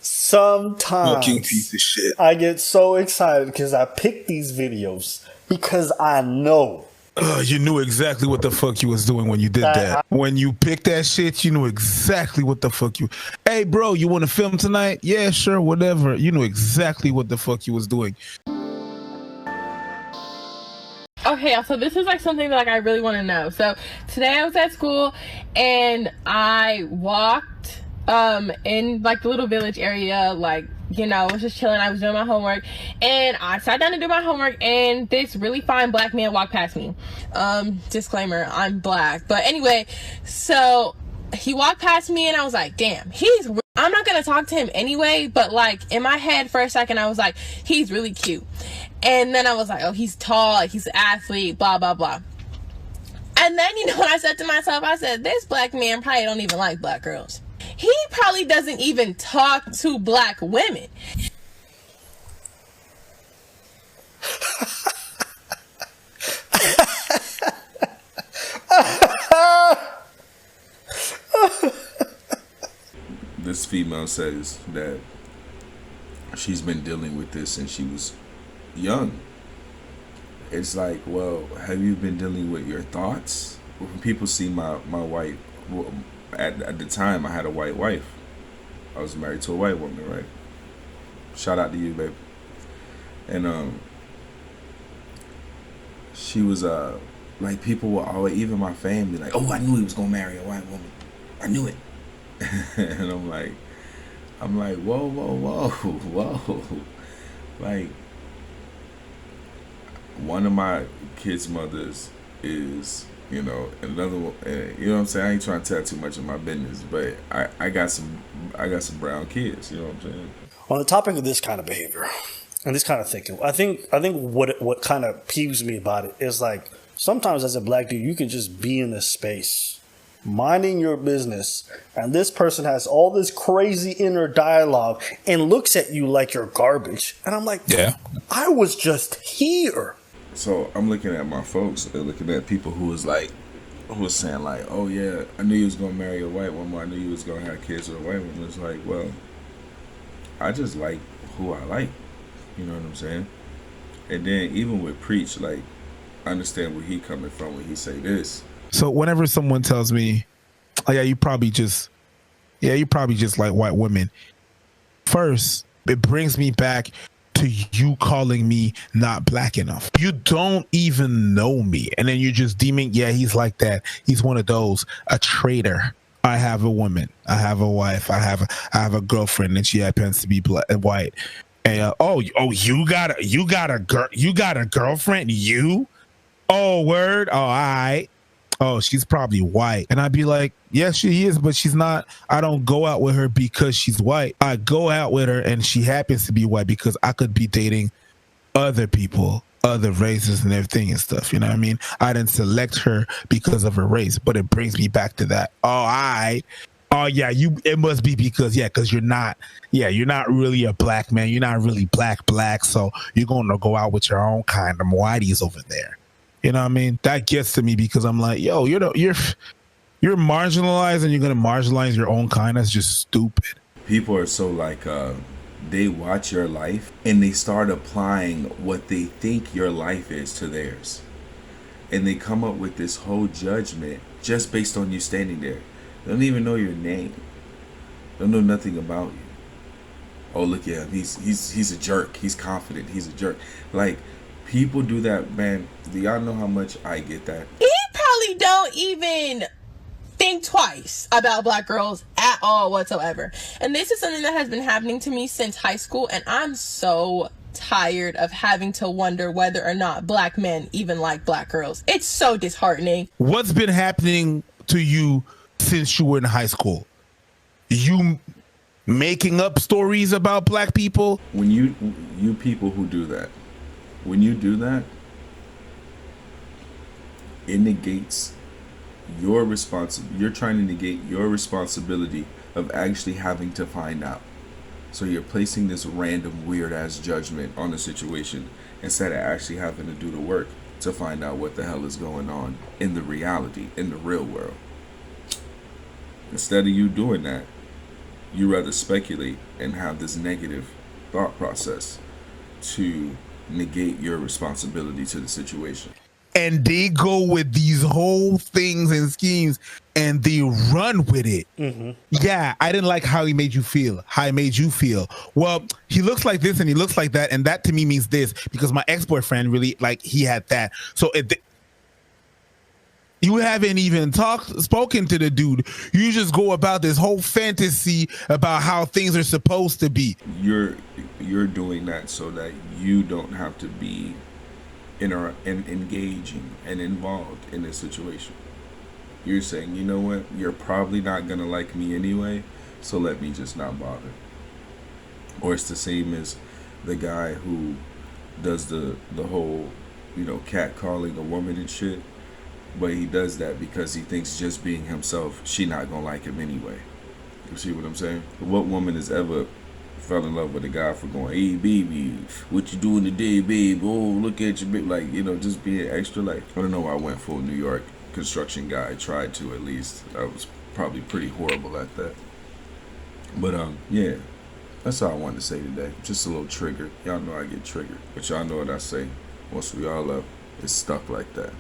Fucking piece Sometimes of shit. I get so excited because I pick these videos because I know You knew exactly what the fuck you was doing when you did that that. I, When you picked that shit, you knew exactly what the fuck you. Hey, bro, you want to film tonight? Yeah, sure, whatever. You knew exactly what the fuck you was doing. Okay, so this is like something that like I really want to know. So today I was at school and I walked in like the little village area, like, you know, I was just chilling. I was doing my homework and I sat down to do my homework and this really fine black man walked past me. Disclaimer, I'm black. But anyway, so he walked past me and I was like, damn, I'm not gonna talk to him anyway, but like in my head for a second I was like, he's really cute. And then I was like, oh, he's tall, like he's an athlete, blah blah blah. And then, you know what I said to myself? I said, this black man probably don't even like black girls. He probably doesn't even talk to black women. This female says that she's been dealing with this since she was young. It's like, well, have you been dealing with your thoughts? When people see my white, well, at the time I had a white wife. I was married to a white woman, right? Shout out to you, babe. And she was like, people were always, even my family, like, oh, I knew he was gonna marry a white woman. I knew it. And I'm like, whoa, whoa, whoa, whoa. Like, one of my kids' mothers is, you know, another one. You know what I'm saying? I ain't trying to tell too much of my business, but I got some brown kids. You know what I'm saying? on the topic of this kind of behavior and this kind of thinking, I think what kind of peeves me about it is like sometimes as a black dude, you can just be in this space minding your business, and this person has all this crazy inner dialogue and looks at you like you're garbage. And I'm like, Yeah. I was just here. So I'm looking at my folks. They're looking at people who was saying like, oh yeah, I knew you was gonna marry a white woman. I knew you was gonna have kids with a white woman. It's like, well, I just like who I like. You know what I'm saying? And then even with Preach, like, I understand where he coming from when he say this. So whenever someone tells me, oh yeah, you probably just like white women. First, it brings me back to you calling me not black enough. You don't even know me. And then you're just deeming, yeah, he's like that. He's one of those, a traitor. I have a woman. I have a wife. I have a girlfriend, and she happens to be white. And you got a girlfriend? You? Oh, word. Oh, all right. Oh, she's probably white. And I'd be like, yes, she is, but she's not. I don't go out with her because she's white. I go out with her and she happens to be white because I could be dating other people, other races and everything and stuff. You know what I mean? I didn't select her because of her race, but it brings me back to that. Oh, all right. Oh yeah, it must be because you're not really a black man. You're not really black. So you're going to go out with your own kind of whiteys over there. You know what I mean? That gets to me because I'm like, yo, you're marginalized and you're gonna marginalize your own kind. That's just stupid. People are so like, they watch your life and they start applying what they think your life is to theirs, and they come up with this whole judgment just based on you standing there. They don't even know your name. They don't know nothing about you. Oh, look at him. He's a jerk. He's confident. He's a jerk. Like, people do that, man. Do y'all know how much I get that? He probably don't even think twice about black girls at all whatsoever. And this is something that has been happening to me since high school, and I'm so tired of having to wonder whether or not black men even like black girls. It's so disheartening. What's been happening to you since you were in high school? You making up stories about black people? When you people who do that, when you do that, it negates your you're trying to negate your responsibility of actually having to find out. So you're placing this random weird ass judgment on the situation instead of actually having to do the work to find out what the hell is going on in the reality, in the real world. Instead of you doing that, You rather speculate and have this negative thought process to negate your responsibility to the situation. And they go with these whole things and schemes and they run with it. Yeah, I didn't like how he made you feel. How he made you feel. Well, he looks like this and he looks like that, and that to me means this, because my ex-boyfriend really, like, he had that. So you haven't even spoken to the dude. You just go about this whole fantasy about how things are supposed to be. You're doing that so that you don't have to be engaging and involved in this situation. You're saying, you know what, you're probably not gonna like me anyway, so let me just not bother. Or it's the same as the guy who does the whole, cat calling a woman and shit, but he does that because he thinks just being himself, she not gonna like him anyway. You see what I'm saying? What woman has ever fell in love with a guy for going, hey baby, what you doing today, babe? Oh, look at you, babe. Like, just being extra. Like, I don't know why I went full New York construction guy. I tried to, at least. I was probably pretty horrible at that. But yeah, that's all I wanted to say today. Just a little trigger. Y'all know I get triggered, but y'all know what I say. Once we all up, it's stuck like that.